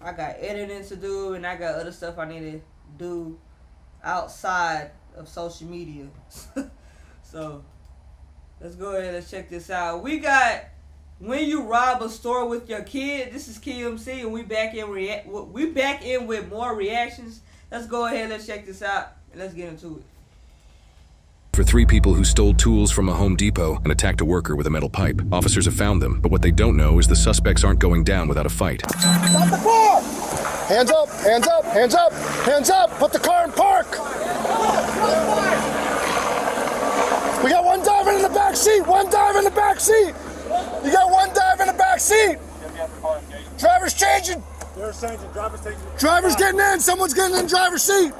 I got editing to do, and I got other stuff I need to do outside of social media. So let's go ahead and check this out. We got when you rob a store with your kid. This is Keymc, and we back in with more reactions. Let's go ahead. Let's check this out, and let's get into it. For three people who stole tools from a Home Depot and attacked a worker with a metal pipe. Officers have found them, but what they don't know is the suspects aren't going down without a fight. Stop the car! Hands up, hands up, hands up, hands up! Put the car in park! We got one diver in the back seat! One diver in the back seat! You got one diver in the back seat! Driver's changing! Driver's changing, driver's changing. Driver's getting in! Someone's getting in driver's seat!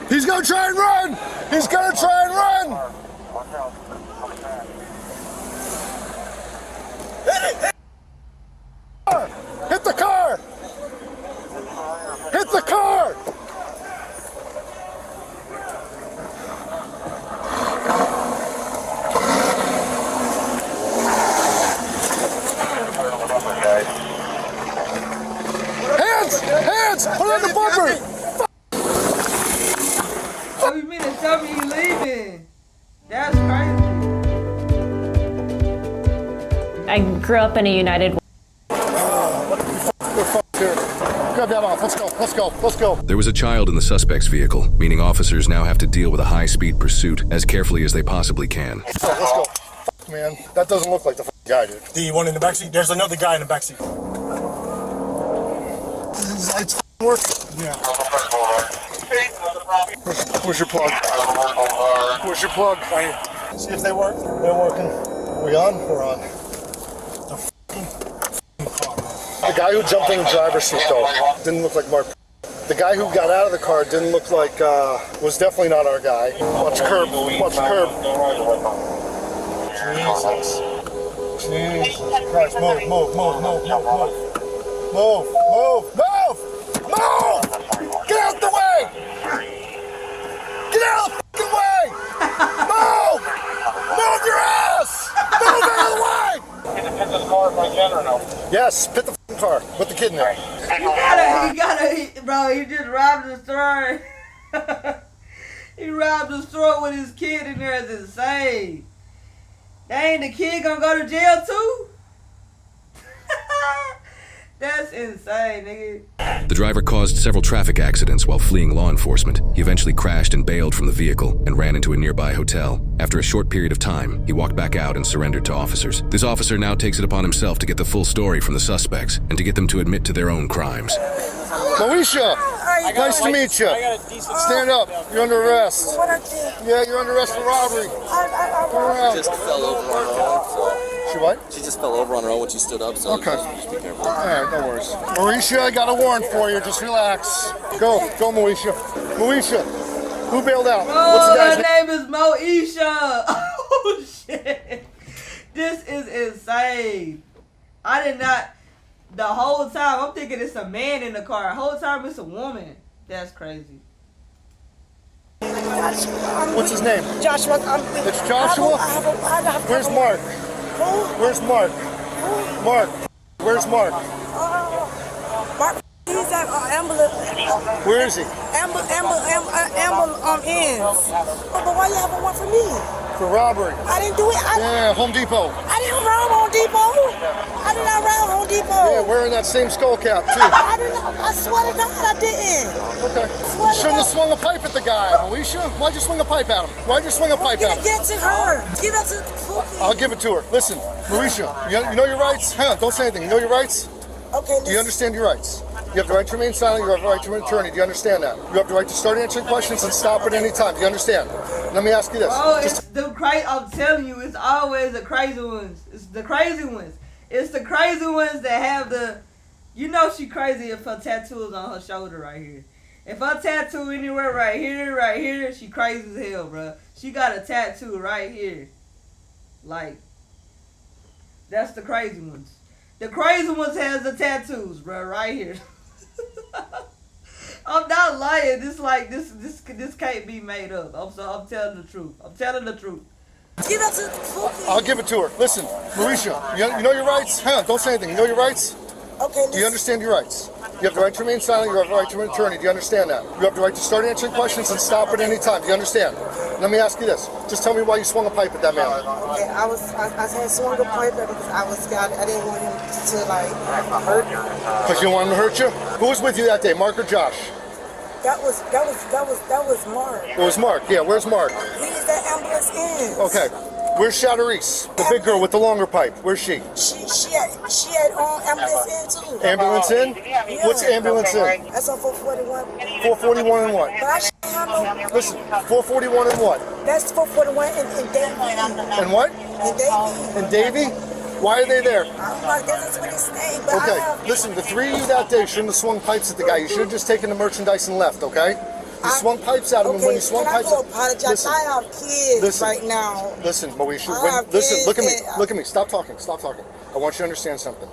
He's gonna try and run! He's gonna try and run! Hit the car! Hit the car! Hands! Hands! Put on the bumper! What do you mean to tell me you leaving? That's crazy. I grew up in a United. Grab that off. Let's go. Let's go. Let's go. There was a child in the suspect's vehicle, meaning officers now have to deal with a high-speed pursuit as carefully as they possibly can. Let's go. Man, that doesn't look like the guy, dude. The one in the backseat? There's another guy in the backseat. It's working. Yeah. Where's your plug? Where's your plug? Right here. See if they work. They're working. We on? We're on. The guy who jumped in the driver's seat, though, didn't look like Mark. The guy who got out of the car didn't look like, was definitely not our guy. Watch curb. Watch curb. Jesus. Jesus Christ. Move, move, move, move, move, move. Move, move, move! Move! Get out the way! Get out of the way! Move! Move your ass! Move out of the way! Can you pit this car if I can or no? Yes, pit the car. Put the kid in there. Bro, he just robbed the store. He robbed the store with his kid in there. It's insane. Dang, the kid gonna go to jail too? That's insane, nigga. The driver caused several traffic accidents while fleeing law enforcement. He eventually crashed and bailed from the vehicle and ran into a nearby hotel. After a short period of time, he walked back out and surrendered to officers. This officer now takes it upon himself to get the full story from the suspects and to get them to admit to their own crimes. Moesha, nice to meet you. Stand up. You're under arrest. Yeah, you're under arrest for robbery. Turn around. Just fell over on her own, so. She what? She just fell over on her own when she stood up, so okay. Just be careful. Alright, no worries. Moesha, I got a warrant for you. Just relax. Go, Moesha. Moesha, who bailed out? What's the guy's name? Is Moesha. Oh shit. This is insane. I did not. The whole time I'm thinking it's a man in the car. The whole time it's a woman. That's crazy. What's his name? Joshua. It's Joshua? Where's Mark? Where's Mark? Mark. Where's Mark? Mark, he's at ambulance. Where is he? Ambulance ends. Oh, but why you have one for me? For robbery. I didn't do it. Yeah, Home Depot. I didn't rob Home Depot. I did not rob Home Depot. Yeah, wearing that same skull cap too. I didn't. I swear to God, I didn't. Okay. You shouldn't have swung a pipe at the guy, Moesha. Why'd you swing a pipe at him? Why'd you swing a pipe at him? Get it to her. Give it to Pookie. I'll give it to her. Listen, Moesha, you know your rights? Hang on, don't say anything. You know your rights? Okay, listen. Do you understand your rights? You have the right to remain silent. You have the right to an attorney. Do you understand that? You have the right to start answering questions and stop at any time. Do you understand? Let me ask you this. Oh, it's the crazy. I'm telling you, it's always the crazy ones. It's the crazy ones. It's the crazy ones that have the. You know she crazy if her tattoo is on her shoulder right here. If her tattoo anywhere right here, she crazy as hell, bro. She got a tattoo right here. Like, that's the crazy ones. The crazy ones has the tattoos, bro, right here. I'm not lying. This can't be made up. I'm telling the truth. I'm telling the truth. Give that to the fool, please. I'll give it to her. Listen, Mauricia, you know your rights? Hang on, don't say anything. You know your rights? Okay, listen. Do you understand your rights? You have the right to remain silent. You have the right to an attorney. Do you understand that? You have the right to start answering questions and stop at any time. Do you understand? Let me ask you this. Just tell me why you swung a pipe at that man. Okay, I had swung a pipe at him because I was scared. I didn't want him to like hurt me. Because you want him to hurt you? Who was with you that day, Mark or Josh? That was Mark. It was Mark. Yeah, where's Mark? He's the ambulance in. Okay. Where's Chatterese? The big girl with the longer pipe. Where's she? She had ambulance in too. Ambulance in? Yeah. What's ambulance in? That's on 441. 441 and what? But I shouldn't have no. Listen, 441 and what? That's 441 in Davie. And what? In Davie. And Davy? Why are they there? I'm like, that's what it's saying. But Okay, I have, listen, the three of you that day shouldn't have swung pipes at the guy. You should have just taken the merchandise and left, okay? You swung pipes at him, and when you swung pipes can I go apologize? listen, I have kids right now. Listen, Moesha, have listen, kids look at me, that- look at me. Stop talking. I want you to understand something.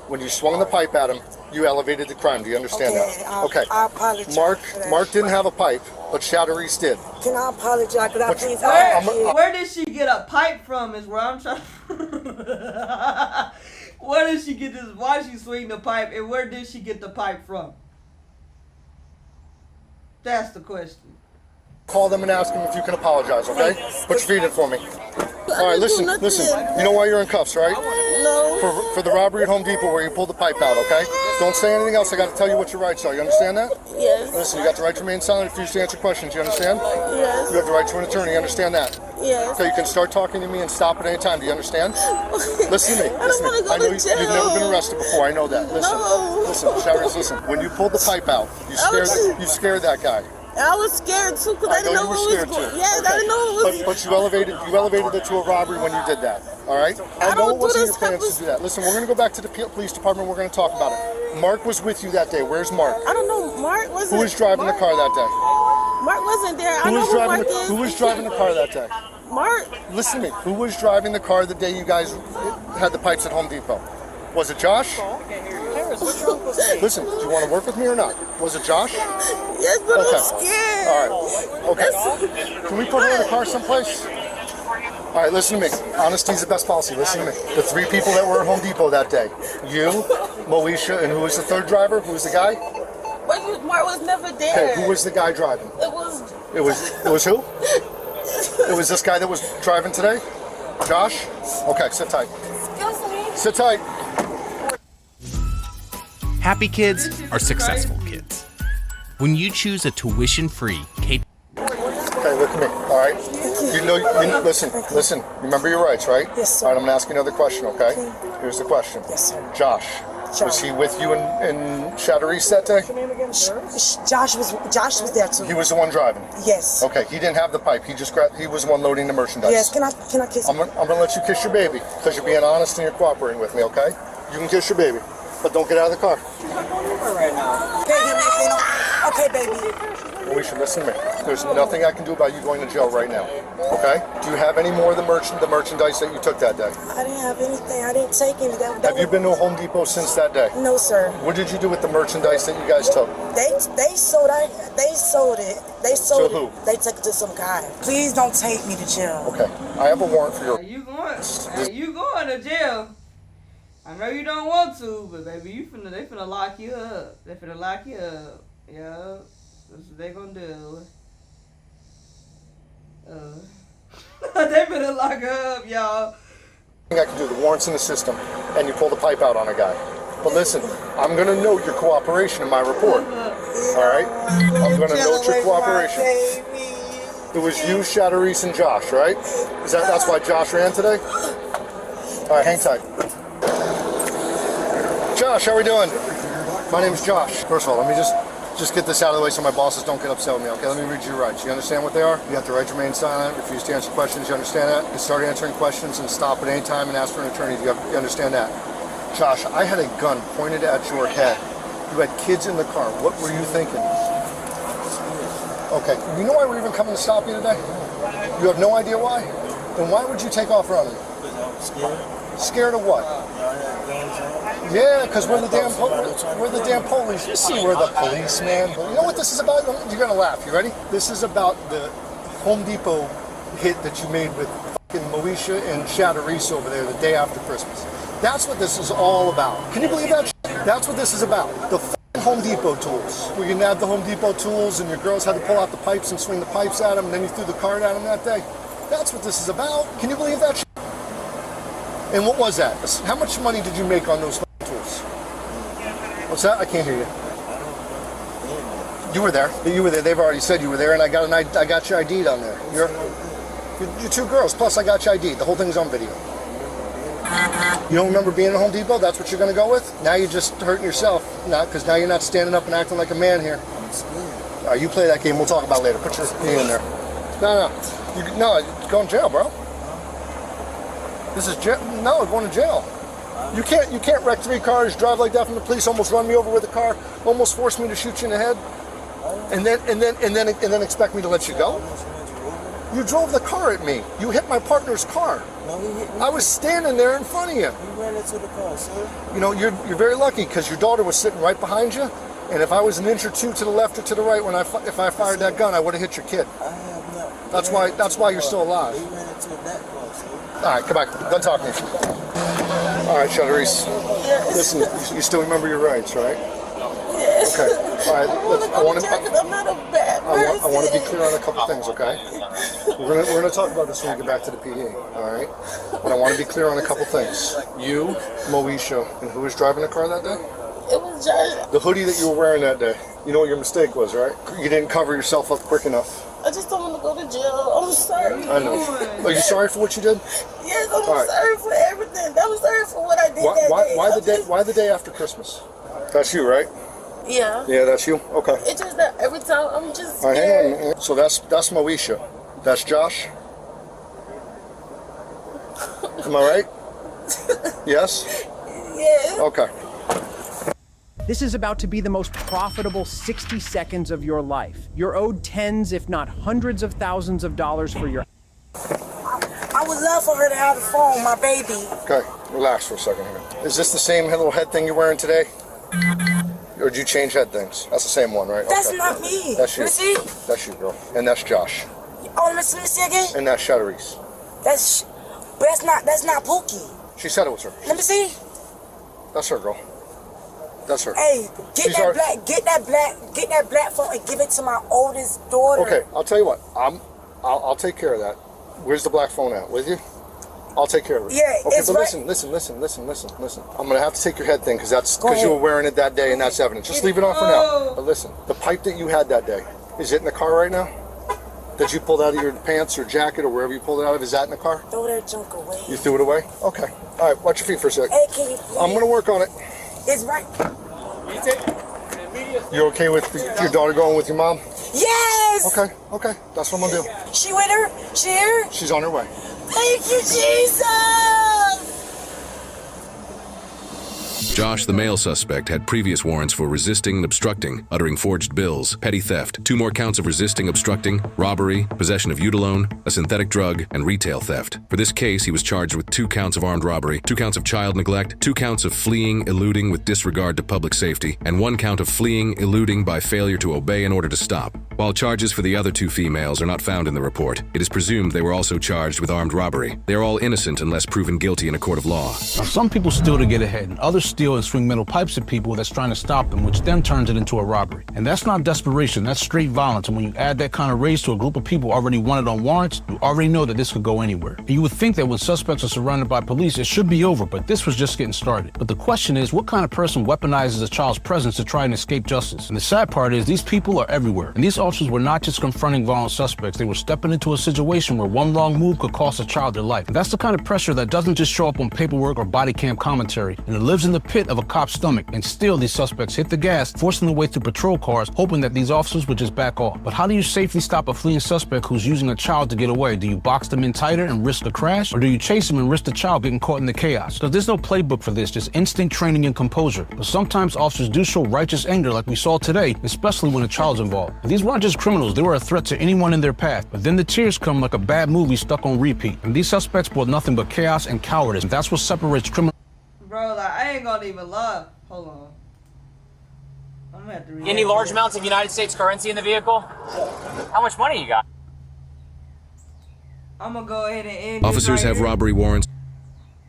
When you swung the pipe at him, you elevated the crime. Do you understand that? Okay. I apologize. for that. Mark didn't have a pipe, but Chatterese did. Can I apologize? Could I please? Where did she get a pipe from is where I'm trying Where did she get this? Why did she swing the pipe, and where did she get the pipe from? That's the question. Call them and ask them if you can apologize, okay? Put your feet in for me. All right, listen. You know why you're in cuffs, right? No. For the robbery at Home Depot where you pulled the pipe out, okay? Don't say anything else. I got to tell you what your rights are. You understand that? Yes. Listen, you got the right to remain silent, refuse to answer questions. You understand? Yes. You have the right to an attorney. You understand that? Yes. Okay, you can start talking to me and stop at any time. Do you understand? Listen to me. I don't want to go to jail. You've never been arrested before. I know that. Listen. No. Listen, Chatterese, listen. When you pulled the pipe out, you scared that guy. I was scared too because I didn't know what was going on. Yes, I didn't know what was. But you elevated it to a robbery when you did that. All right? I know it wasn't your plans to do that. Listen, we're going to go back to the police department. We're going to talk about it. Mark was with you that day. Where's Mark? I don't know. Mark wasn't. Who was driving the car that day? Mark wasn't there. I know who Mark is. Who was driving the car that day? Mark. Listen to me. Who was driving the car the day you guys had the pipes at Home Depot? Was it Josh? Listen, do you want to work with me or not? Was it Josh? Yes, but I'm scared. All right. Okay. Can we put her in a car someplace? All right, listen to me. Honesty is the best policy. Listen to me. The three people that were at Home Depot that day. You, Moesha, and who was the third driver? Who was the guy? Mark was never there. Okay, who was the guy driving? It was who? It was this guy that was driving today? Josh? Okay, sit tight. Sit tight. Happy kids are successful kids. When you choose a tuition-free Okay, look at me. All right. Listen. Remember your rights, right? Yes, sir. All right, I'm gonna ask you another question, okay? Here's the question. Yes, sir. Josh. Was he with you in Chatterese that day? Josh was there too. He was the one driving. Yes. Okay, he didn't have the pipe. He was the one loading the merchandise. Yes. Can I kiss? I'm gonna let you kiss your baby because you're being honest and you're cooperating with me, okay? You can kiss your baby, but don't get out of the car. Okay, baby. We should listen to me. There's nothing I can do about you going to jail right now. Okay? Do you have any more of the merchandise that you took that day? I didn't have anything. I didn't take any. Have you been to Home Depot since that day? No, sir. What did you do with the merchandise that you guys took? They sold it. They sold To it. who? They took it to some guy. Please don't take me to jail. Okay. I have a warrant for your... You going to jail? I know you don't want to, but baby, they finna lock you up. They finna lock you up. Yeah. That's what they gonna do. They better lock her up, y'all. I can do the warrants in the system, and you pull the pipe out on a guy. But listen, I'm gonna note your cooperation in my report. All right? I'm gonna note your cooperation. It was you, Chatterese, and Josh, right? That's why Josh ran today? All right, hang tight. Josh, how we doing? My name's Josh. First of all, let me just get this out of the way so my bosses don't get upset with me, okay? Let me read your rights. You understand what they are? You have the right to remain silent, refuse to answer questions. You understand that? You can start answering questions and stop at any time and ask for an attorney. You understand that? Josh, I had a gun pointed at your head. You had kids in the car. What were you thinking? Okay, you know why we're even coming to stop you today? You have no idea why? Then why would you take off running? Scared? Scared of what? Yeah, because we're the damn police. You see, we're the police, man. You know what this is about? You're gonna laugh. You ready? This is about the Home Depot hit that you made with Moesha and Shadoreese over there the day after Christmas. That's what this is all about. Can you believe that shit? That's what this is about. The Home Depot tools. Where you nabbed the Home Depot tools and your girls had to pull out the pipes and swing the pipes at them and then you threw the card at them that day. That's what this is about. Can you believe that shit? And what was that? How much money did you make on those tools? What's that? I can't hear you. You were there. You were there. They've already said you were there, and I got your ID down there. You're 2 girls. Plus, I got your ID. The whole thing's on video. You don't remember being at Home Depot? That's what you're going to go with? Now you're just hurting yourself. Not because now you're not standing up and acting like a man here. All right, you play that game. We'll talk about it later. Put your knee in there. No. No, go in jail, bro. This is jail. No, going to jail. You can't wreck 3 cars, drive like that from the police, almost run me over with a car, almost force me to shoot you in the head, and then expect me to let you go. You drove the car at me. You hit my partner's car. No, he hit me. I was standing there in front of you. You ran into the car, sir. You know, you're very lucky because your daughter was sitting right behind you, and if I was an inch or 2 to the left or to the right if I fired that gun, I would have hit your kid. I have not. That's why you're still alive. You ran into that car, sir. All right, come back. Done talking to me. All right, Shadoreese. Yes. Listen, you still remember your rights, right? Yes. Okay. All right. I'm not a bad person. I want to be clear on a couple things, okay? We're gonna talk about this when we get back to the PD, all right? But I want to be clear on a couple things. You, Moesha, and who was driving the car that day? It was Josh. The hoodie that you were wearing that day. You know what your mistake was, right? You didn't cover yourself up quick enough. I just don't want to go to jail. I'm sorry. I know. Are you sorry for what you did? Yes, I'm sorry for everything. I'm sorry for what I did that day. Why the day after Christmas? That's you, right? Yeah. Yeah, that's you? Okay. It's just that every time I'm just All right, scared. hang on. So that's Moesha. That's Josh? Am I right? Yes? Yes. Okay. This is about to be the most profitable 60 seconds of your life. You're owed tens, if not hundreds of thousands of dollars for your... I would love for her to have the phone, my baby. Okay, relax for a second here. Is this the same little head thing you're wearing today? Or did you change head things? That's the same one, right? That's okay. not me. That's you. Let me see. That's you, girl. And that's Josh. Oh, let me see again. And that's Shadoreese. But that's not Pookie. She said it was her. Let me see. That's her, girl. That's her. Hey, get that black phone and give it to my oldest daughter. Okay, I'll tell you what. I'll take care of that. Where's the black phone at? With you? I'll take care of it. Yeah, okay, it's but right. listen. I'm gonna have to take your head thing because you were wearing it that day and that's evidence. Just leave it on for now. But listen, the pipe that you had that day, is it in the car right now? That you pulled out of your pants or jacket or wherever you pulled it out of, is that in the car? Throw that junk away. You threw it away? Okay. All right, watch your feet for a sec. Hey, can you please? I'm gonna work on it. It's right. You okay with your daughter going with your mom? Yes! Okay. That's what I'm gonna do. She with her? She here? She's on her way. Thank you, Jesus! Josh, the male suspect, had previous warrants for resisting and obstructing, uttering forged bills, petty theft, 2 more counts of resisting, obstructing, robbery, possession of Udalone, a synthetic drug, and retail theft. For this case, he was charged with 2 counts of armed robbery, 2 counts of child neglect, 2 counts of fleeing, eluding with disregard to public safety, and 1 count of fleeing, eluding by failure to obey an order to stop. While charges for the other 2 females are not found in the report, it is presumed they were also charged with armed robbery. They are all innocent unless proven guilty in a court of law. Now, some people steal to get ahead, and others steal and swing metal pipes at people that's trying to stop them, which then turns it into a robbery. And that's not desperation, that's straight violence. And when you add that kind of rage to a group of people already wanted on warrants, you already know that this could go anywhere. And you would think that when suspects are surrounded by police, it should be over, but this was just getting started. But the question is, what kind of person weaponizes a child's presence to try and escape justice? And the sad part is, these people are everywhere. And these officers were not just confronting violent suspects, they were stepping into a situation where one wrong move could cost a child their life. And that's the kind of pressure that doesn't just show up on paperwork or body cam commentary, and it lives in the pit of a cop's stomach. And still, these suspects hit the gas, forcing their way through patrol cars, hoping that these officers would just back off. But how do you safely stop a fleeing suspect who's using a child to get away? Do you box them in tighter and risk a crash? Or do you chase them and risk the child getting caught in the chaos? Because there's no playbook for this, just instinct training and composure. But sometimes officers do show righteous anger like we saw today, especially when a child's involved. And these weren't just criminals, they were a threat to anyone in their path. But then the tears come like a bad movie stuck on repeat. And these suspects brought nothing but chaos and cowardice. And that's what separates criminals. Bro, like, I ain't gonna even lie. Hold on. I'm gonna have to read Any large amounts of United States currency in the vehicle? How much money you got? I'm gonna go ahead and end Officers this right have here. robbery warrants.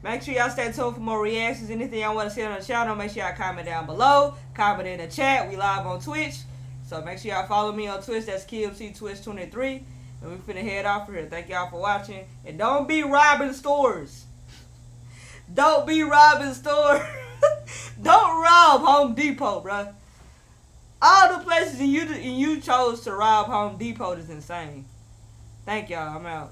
Make sure y'all stay tuned for more reactions. Anything y'all want to see on the channel, make sure y'all comment down below. Comment in the chat. We live on Twitch. So make sure y'all follow me on Twitch. That's Keymc Twitch 23. And we finna head off here. Thank y'all for watching. And don't be robbing stores. Don't be robbing stores. Don't rob Home Depot, bruh. All the places you chose to rob Home Depot is insane. Thank y'all. I'm out.